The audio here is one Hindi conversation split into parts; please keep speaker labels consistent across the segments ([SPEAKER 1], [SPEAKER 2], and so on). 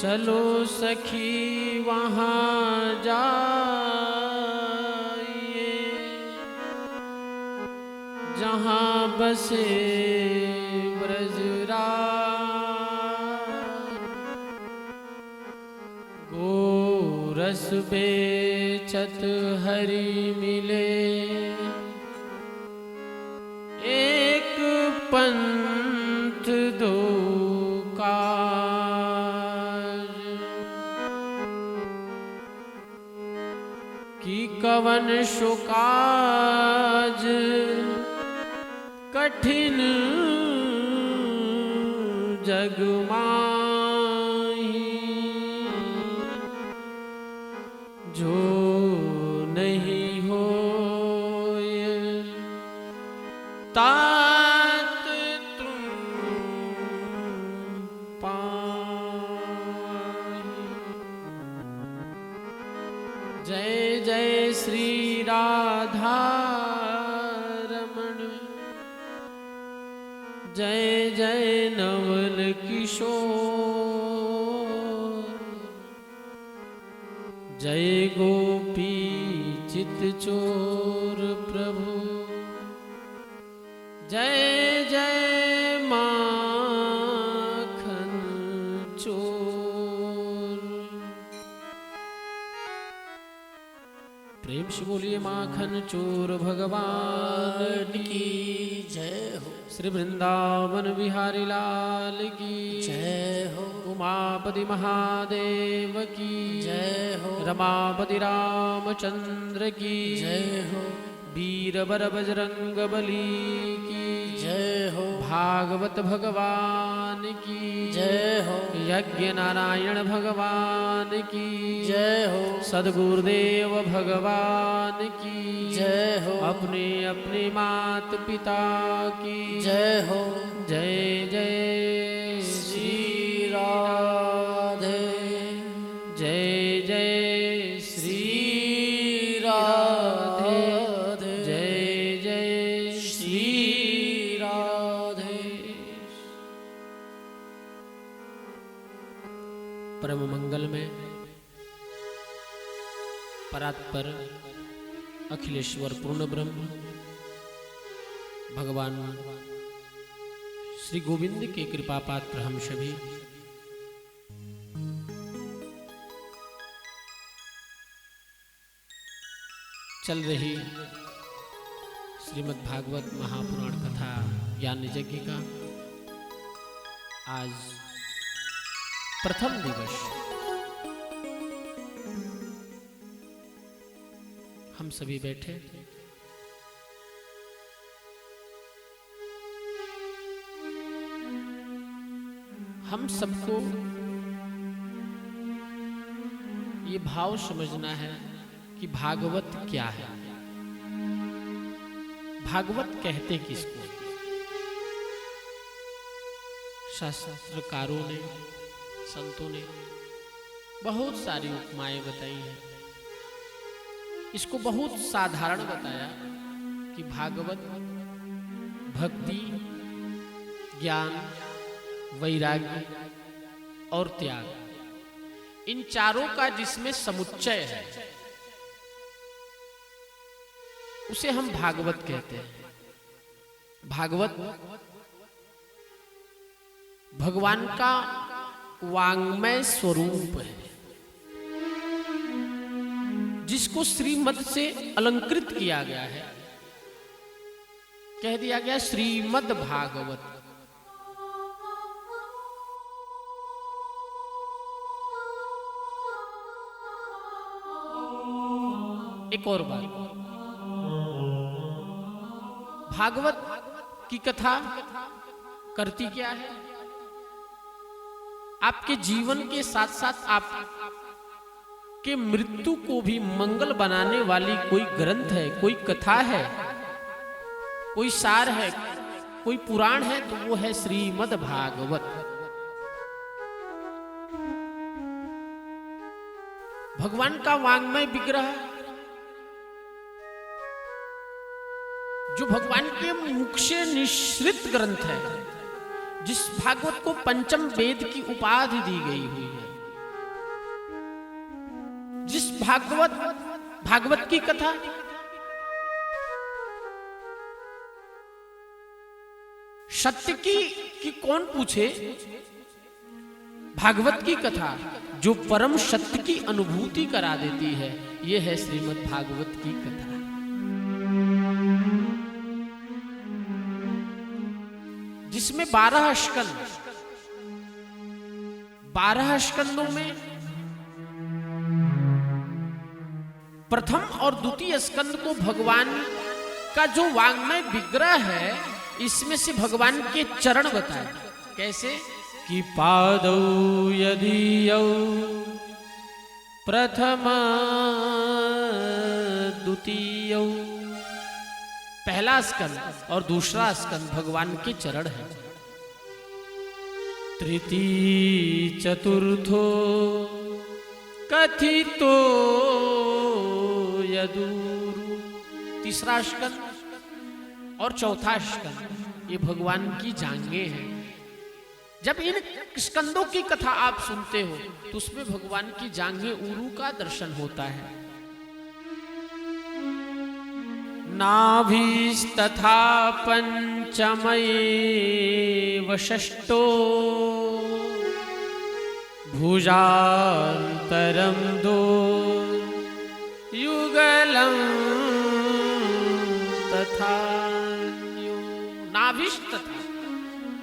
[SPEAKER 1] चलो सखी वहाँ जाइए जहाँ बसे ब्रजराज। गोरस बेचत हरि मिले एक पंथ दो काज। कि कवन शुकाज कठिन जग माही। जो नहीं होय तात तुम पाहि। जय जय श्री राधा रमण, जय जय नवल किशोर। जय गोपी चित चोर प्रभु, जय जय माखन चोर। प्रेम से बोलिए माखन चोर भगवान की
[SPEAKER 2] जय हो।
[SPEAKER 1] श्री वृंदावन बिहारी लाल की
[SPEAKER 2] जय हो।
[SPEAKER 1] उमापति महादेव की
[SPEAKER 2] जय हो।
[SPEAKER 1] रमापति रामचंद्र की
[SPEAKER 2] जय हो।
[SPEAKER 1] वीरवर बजरंग बली की
[SPEAKER 2] जय हो।
[SPEAKER 1] भागवत भगवान की
[SPEAKER 2] जय हो।
[SPEAKER 1] यज्ञ नारायण भगवान की
[SPEAKER 2] जय हो।
[SPEAKER 1] सद्गुरुदेव भगवान की
[SPEAKER 2] जय हो।
[SPEAKER 1] अपने अपने मात पिता की
[SPEAKER 2] जय हो।
[SPEAKER 1] जय जय
[SPEAKER 2] श्री राधे।
[SPEAKER 1] जय जय श्री
[SPEAKER 2] राधे।
[SPEAKER 1] जय जय
[SPEAKER 2] श्री राधे।
[SPEAKER 1] परम मंगल में परात्पर अखिलेश्वर पूर्ण ब्रह्म भगवान श्री गोविंद के कृपा पात्र हम सभी चल रही श्रीमद् भागवत महापुराण कथा ज्ञान यज्ञ का आज प्रथम दिवस हम सभी बैठे हम सबको ये भाव समझना है कि भागवत क्या है, भागवत कहते किसको। शास्त्रकारों ने संतों ने बहुत सारी उपमाएं बताई हैं। इसको बहुत साधारण बताया कि भागवत भक्ति, ज्ञान, वैराग्य और त्याग, इन चारों का जिसमें समुच्चय है उसे हम भागवत कहते हैं। भागवत भगवान का वांग्मय स्वरूप है जिसको श्रीमद् से अलंकृत किया गया है। कह दिया गया श्रीमद् भागवत। एक और बात, भागवत की कथा करती क्या है? आपके जीवन के साथ साथ आप के मृत्यु को भी मंगल बनाने वाली कोई ग्रंथ है, कोई कथा है, कोई सार है, कोई पुराण है, तो वो है श्रीमद् भागवत। भगवान का वांग्मय विग्रह जो भगवान के मुख से निश्रित ग्रंथ है, जिस भागवत को पंचम वेद की उपाधि दी गई हुई है, भागवत की कथा, सत्य की कौन पूछे? भागवत की कथा जो परम सत्य की अनुभूति करा देती है, यह है श्रीमद् भागवत की कथा। जिसमें 12 स्कंद, 12 स्कंदों में प्रथम और द्वितीय स्कंद को भगवान का जो वाङ्मय विग्रह है, इसमें से भगवान के चरण बताए। कैसे कि पादौ यदीयौ प्रथम द्वितीयौ, पहला स्कंद और दूसरा स्कंद भगवान के चरण है। तृतीय चतुर्थो कथितो यदुरु, तीसरा स्कंद और चौथा स्कंद ये भगवान की जांघें हैं। जब इन स्कंदों की कथा आप सुनते हो तो उसमें भगवान की जांघें उरु का दर्शन होता है। नाभिस्तथा पंचमये षष्ठो भुजान्तरं दो युगलं तथा, नाभिस्तथा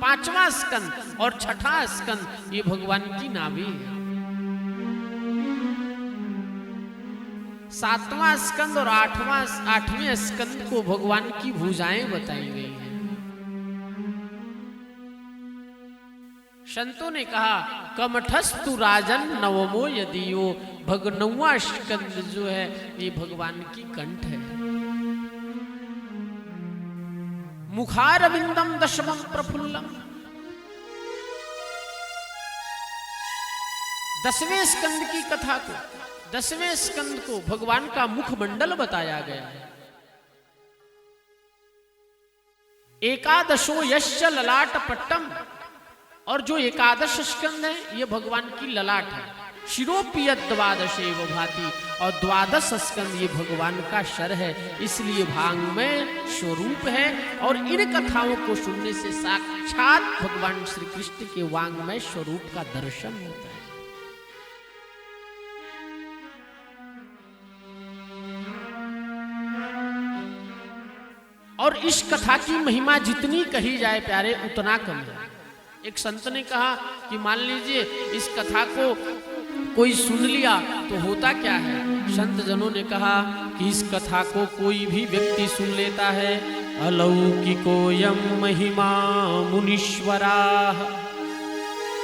[SPEAKER 1] पांचवा स्कंद और छठा स्कंद ये भगवान की नाभि है। सातवां स्कंद और आठवें स्कंद को भगवान की भुजाएं बताई गई हैं। संतों ने कहा कमठस्तु राजन नवमो यदियो, नौवां स्कंद जो है ये भगवान की कंठ है। मुखारविंदम दशमं प्रफुल्लम, 10वें स्कंद की कथा को, 10वें स्कंद को भगवान का मुखमंडल बताया गया है। एकादशो यश्च ललाट पट्टम, और जो एकादश स्कंद है ये भगवान की ललाट है। शिरोपियत द्वादशेव भाति, और 12 स्कंद ये भगवान का शर है, इसलिए भांगमय स्वरूप है। और इन कथाओं को सुनने से साक्षात भगवान श्री कृष्ण के वांगमय स्वरूप का दर्शन होता है। और इस कथा की महिमा जितनी कही जाए प्यारे उतना कम है। एक संत ने कहा कि मान लीजिए इस कथा को कोई सुन लिया तो होता क्या है। संत जनों ने कहा कि इस कथा को कोई भी व्यक्ति सुन लेता है, अलौकिकोयम महिमा मुनीश्वराः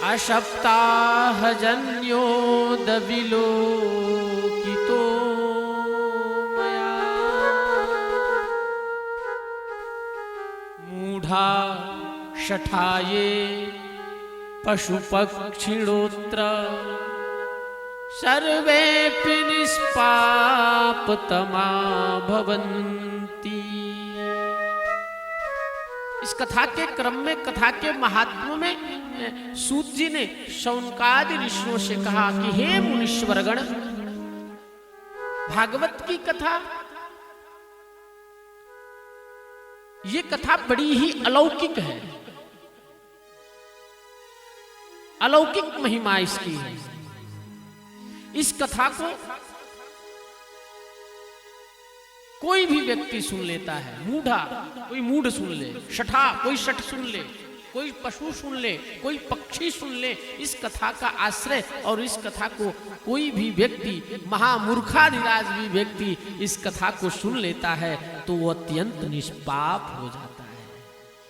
[SPEAKER 1] अशप्ताह जन्यो दविलोकितो मया, मूढ़ा शठाये पशु पक्षिणोत्र सर्वेपि निष्पापतमा भवन्ति। इस कथा के क्रम में, कथा के महात्म्य में सूत जी ने शौनकादि ऋषियों से कहा कि हे मुनीश्वरगण, भागवत की कथा, ये कथा बड़ी ही अलौकिक है, अलौकिक महिमा इसकी है। इस कथा को कोई भी व्यक्ति सुन लेता है, मूढ़ा कोई मूढ़ सुन ले, शठा कोई शठ सुन ले, कोई पशु सुन ले, कोई पक्षी सुन ले, इस कथा का आश्रय और इस कथा को कोई भी व्यक्ति, महामूर्खाधिराज भी व्यक्ति इस कथा को सुन लेता है तो वो अत्यंत निष्पाप हो जाता है।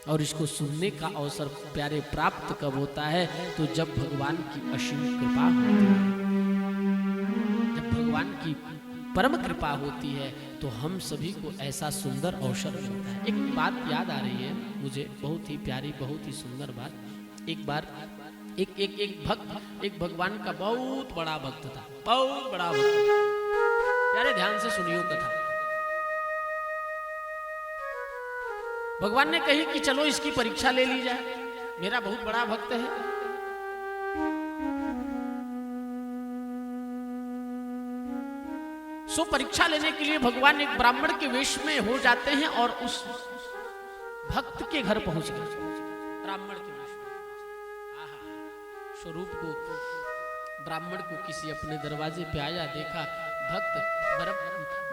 [SPEAKER 1] और इसको सुनने का अवसर प्यारे प्राप्त कब होता है? तो जब भगवान की असीम कृपा होती है, जब भगवान की परम कृपा होती है तो हम सभी को ऐसा सुंदर अवसर मिलता है। एक बात याद आ रही है मुझे, बहुत ही प्यारी, बहुत ही सुंदर बात। एक बार एक भक्त, एक भगवान का बहुत बड़ा भक्त था, बहुत बड़ा भक्त। प्यारे ध्यान से सुनियो कथा। भगवान ने कही कि चलो इसकी परीक्षा ले ली जाए, मेरा बहुत बड़ा भक्त है। सो परीक्षा लेने के लिए भगवान एक ब्राह्मण के वेश में हो जाते हैं और उस भक्त के घर पहुंच गए। ब्राह्मण के वेश में आहा, स्वरूप को ब्राह्मण को किसी अपने दरवाजे पे आया देखा। भक्त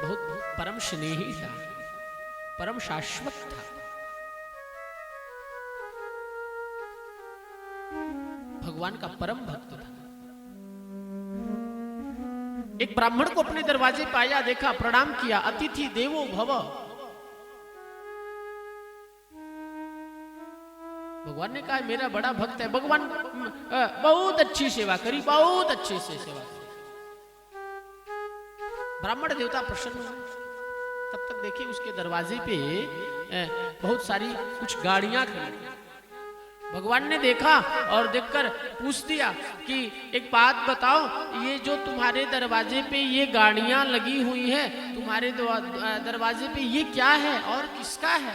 [SPEAKER 1] बहुत परम स्नेही था, परम शाश्वत था। भगवान का परम भक्त था। एक ब्राह्मण को अपने दरवाजे पे आया देखा, प्रणाम किया। अतिथि देवो भव। भगवान ने कहा मेरा बड़ा भक्त है। भगवान बहुत अच्छी सेवा करी, बहुत अच्छे से सेवा करी। ब्राह्मण देवता प्रसन्न हुए। तब तक देखिए उसके दरवाजे पे बहुत सारी कुछ गाड़ियां खड़ी। भगवान ने देखा और देखकर पूछ दिया कि एक बात बताओ, ये जो तुम्हारे दरवाजे पे ये गाड़ियां लगी हुई हैं, तुम्हारे दरवाजे पे ये क्या है और किसका है?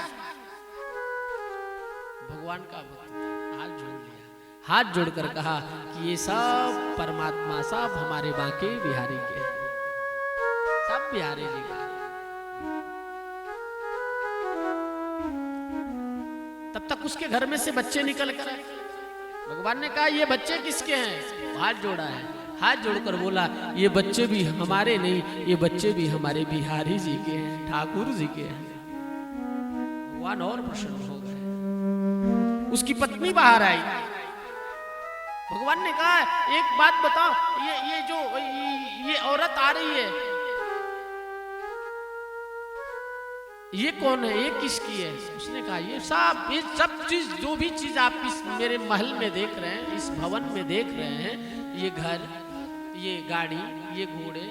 [SPEAKER 1] भगवान का भक्त हाथ जोड़ लिया, हाथ जोड़कर कहा कि ये सब परमात्मा, सब हमारे बांके बिहारी के हैं, सब बिहारी जी का। तब तक उसके घर में से बच्चे निकल कर आए। भगवान ने कहा ये बच्चे किसके हैं? हाथ जोड़ा है, हाथ जोड़कर बोला ये बच्चे भी हमारे नहीं, ये बच्चे भी हमारे बिहारी जी के हैं, ठाकुर जी के हैं। भगवान और प्रसन्न हो गए। उसकी पत्नी बाहर आई। भगवान ने कहा एक बात बताओ, ये जो ये औरत आ रही है, ये कौन है, ये किसकी है? उसने कहा ये सब चीज, जो भी चीज आप इस मेरे महल में देख रहे हैं, इस भवन में देख रहे हैं, ये घर, ये गाड़ी, ये घोड़े,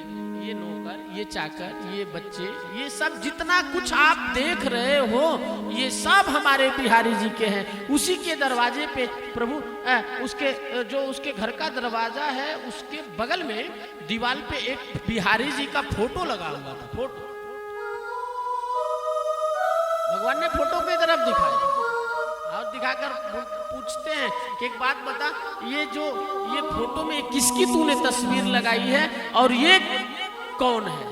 [SPEAKER 1] ये नौकर, ये चाकर, ये बच्चे, ये सब जितना कुछ आप देख रहे हो, ये सब हमारे बिहारी जी के हैं। उसी के दरवाजे पे प्रभु उसके घर का दरवाजा है, उसके बगल में दीवार पे एक बिहारी जी का फोटो लगा हुआ था। फोटो भगवान ने फोटो की तरफ दिखाया और दिखाकर पूछते हैं कि एक बात बता, ये फोटो में किसकी तूने तस्वीर लगाई है और ये कौन है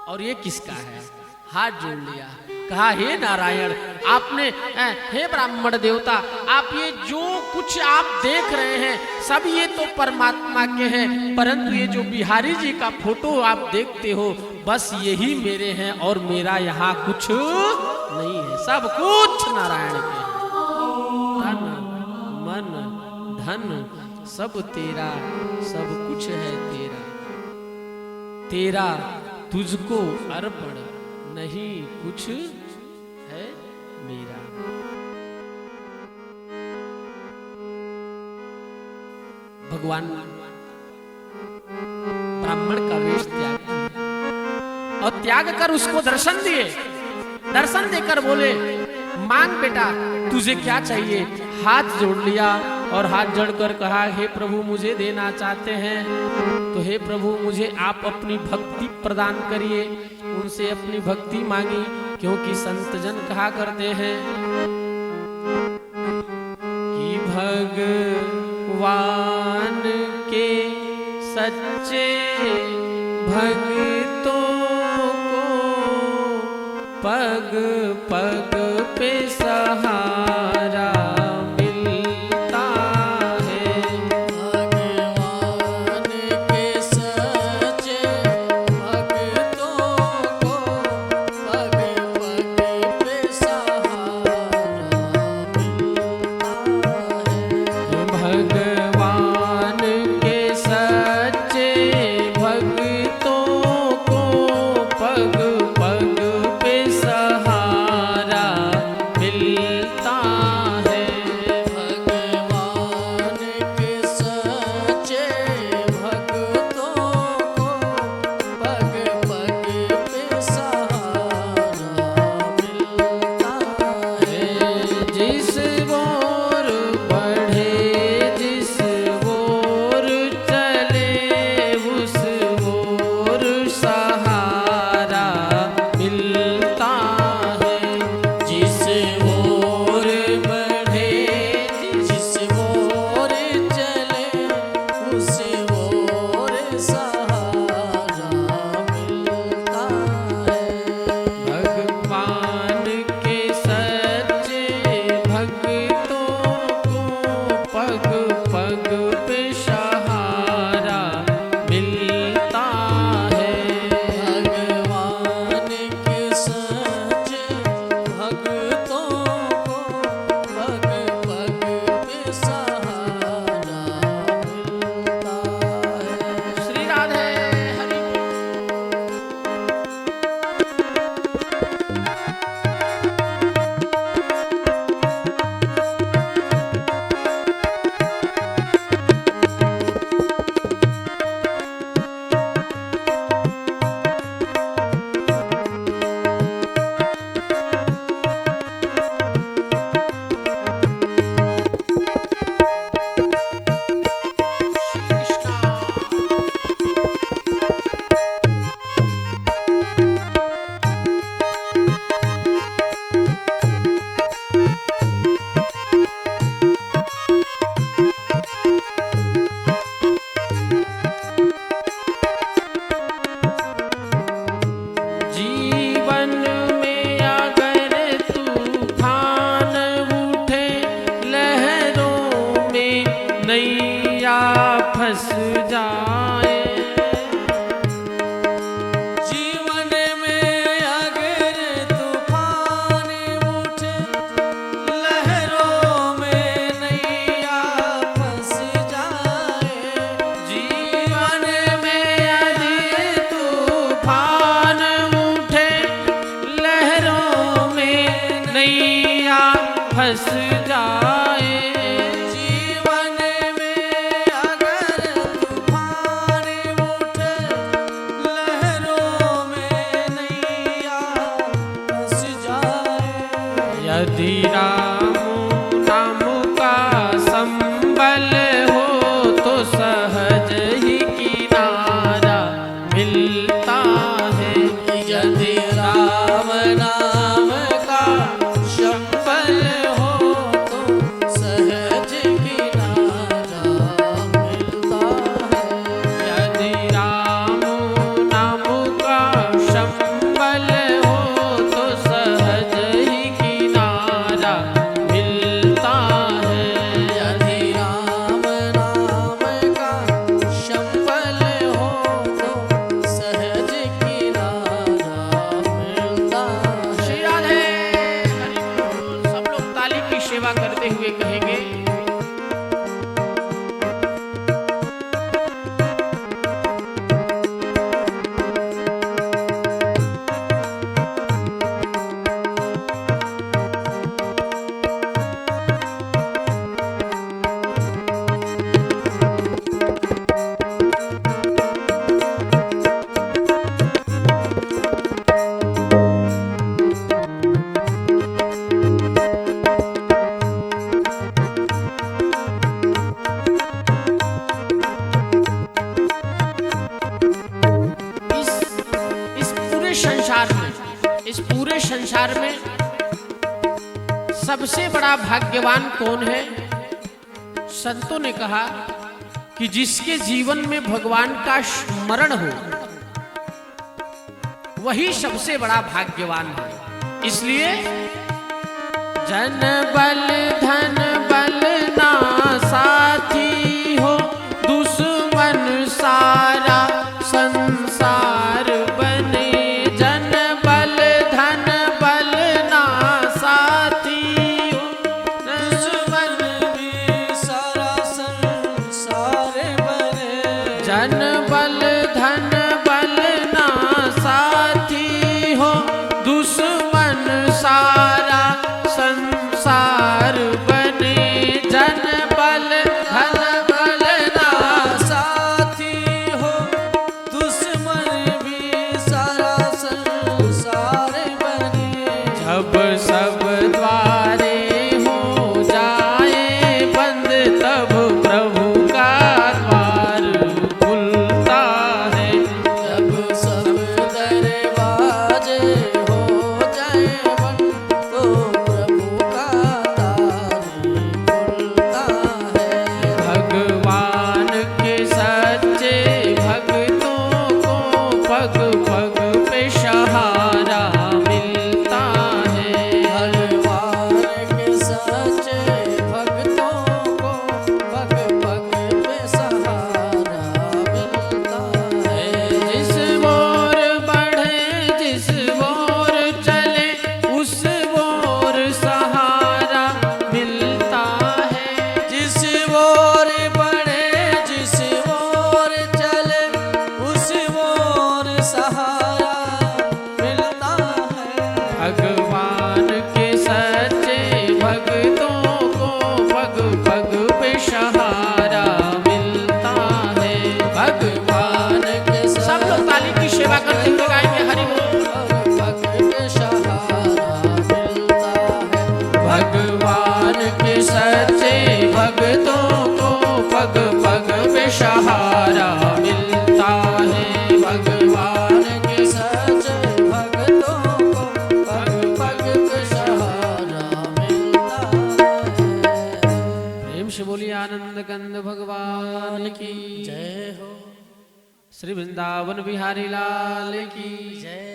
[SPEAKER 1] और ये किसका है? हाथ जोड़ लिया, कहा हे नारायण, आपने हे ब्राह्मण देवता, आप ये जो कुछ आप देख रहे हैं सब ये तो परमात्मा के हैं, परंतु ये जो बिहारी जी का फोटो आप देखते हो बस यही मेरे हैं और मेरा यहाँ कुछ नहीं है, सब कुछ नारायण के हैं। तन मन धन सब तेरा, सब कुछ है तेरा, तेरा तुझको अर्पण, नहीं कुछ है मेरा। भगवान ब्राह्मण का वेश त्याग और त्याग कर उसको दर्शन दिए। दर्शन देकर बोले मांग बेटा तुझे क्या चाहिए? हाथ जोड़ लिया और हाथ जोड़कर कहा हे प्रभु मुझे देना चाहते हैं तो हे प्रभु मुझे आप अपनी भक्ति प्रदान करिए। उनसे अपनी भक्ति मांगी, क्योंकि संत जन कहा करते हैं कि भगवान के सच्चे भक्तों को पग पग पे सहारा मिलता है।
[SPEAKER 2] भगवान के सच्चे भक्तों को पग पग पे सहारा मिलता है।
[SPEAKER 1] भगवान के सच्चे भक्तों नैया फंस जाए।
[SPEAKER 2] जीवन में अगर तूफान उठे, लहरों में नैया फंस जाए।
[SPEAKER 1] जीवन में यदि तूफान उठे, लहरों में नैया फंस जाए।
[SPEAKER 2] जीवन में अगर तूफान उठे, लहरों में नैया फंस जाए।
[SPEAKER 1] यदि राम नाम का संबल हो तो सहज ही किनारा मिलता है।
[SPEAKER 2] यदि राम नाम का संबल हो तो सहज किनारा मिलता है।
[SPEAKER 1] यदि राम नाम का संबल हो तो सहज ही किनारा मिलता है।
[SPEAKER 2] यदि राम नाम का संबल हो तो सहज किनारा मिलता है।
[SPEAKER 1] श्री राधे हरि बोल। सब लोग ताली की सेवा करते हुए कहेंगे, इस पूरे संसार में सबसे बड़ा भाग्यवान कौन है? संतों ने कहा कि जिसके जीवन में भगवान का स्मरण हो वही सबसे बड़ा भाग्यवान है। इसलिए जन बल धन बल ना साथी हो, दुश्मन सारा संसार बने। जन बल धन बल ना साथी हो,
[SPEAKER 2] दुश्मन भी सारा संसार बने।
[SPEAKER 1] जन बल धन बल ना साथी हो, दुश्मन सारा संसार बने। जन बल धन बल ना
[SPEAKER 2] साथी हो, दुश्मन भी सारा संसार बने।
[SPEAKER 1] जब सब द्वारे हो जाए बंद, तब प्रभु का द्वार खुलता है।
[SPEAKER 2] जब सब दरवाजे हो जाए बंद, तो प्रभु का द्वार खुलता है।
[SPEAKER 1] भगवान के सच्चे भक्तों को पग पग पे सहारा मिलता है।
[SPEAKER 2] भगवान के सच्चे भक्तों को पग पग पे सहारा मिलता है।
[SPEAKER 1] जिस ओर बढ़े जिस ओर चले, उस ओर सहारा मिलता है।
[SPEAKER 2] जिस ओर बढ़े जिस ओर चले, उस ओर सहारा मिलता है।
[SPEAKER 1] भगवान के सच्चे भक्तों को पग पग पे सहारा मिलता है। भगवान
[SPEAKER 2] के
[SPEAKER 1] सब लोग ताली की सेवा करते हुए गाएंगे हरि बोल।
[SPEAKER 2] पग पे सहारा मिलता है।
[SPEAKER 1] भगवान के सच्चे भक्तों को पग पग पे सहारा मिलता है। भगवान
[SPEAKER 2] के सच्चे भक्तों को पग पग पे सहारा मिलता है।
[SPEAKER 1] प्रेम से बोलिए आनंद कंद भगवान की
[SPEAKER 2] जय हो।
[SPEAKER 1] श्री वृंदावन बिहारी लाल की
[SPEAKER 2] जय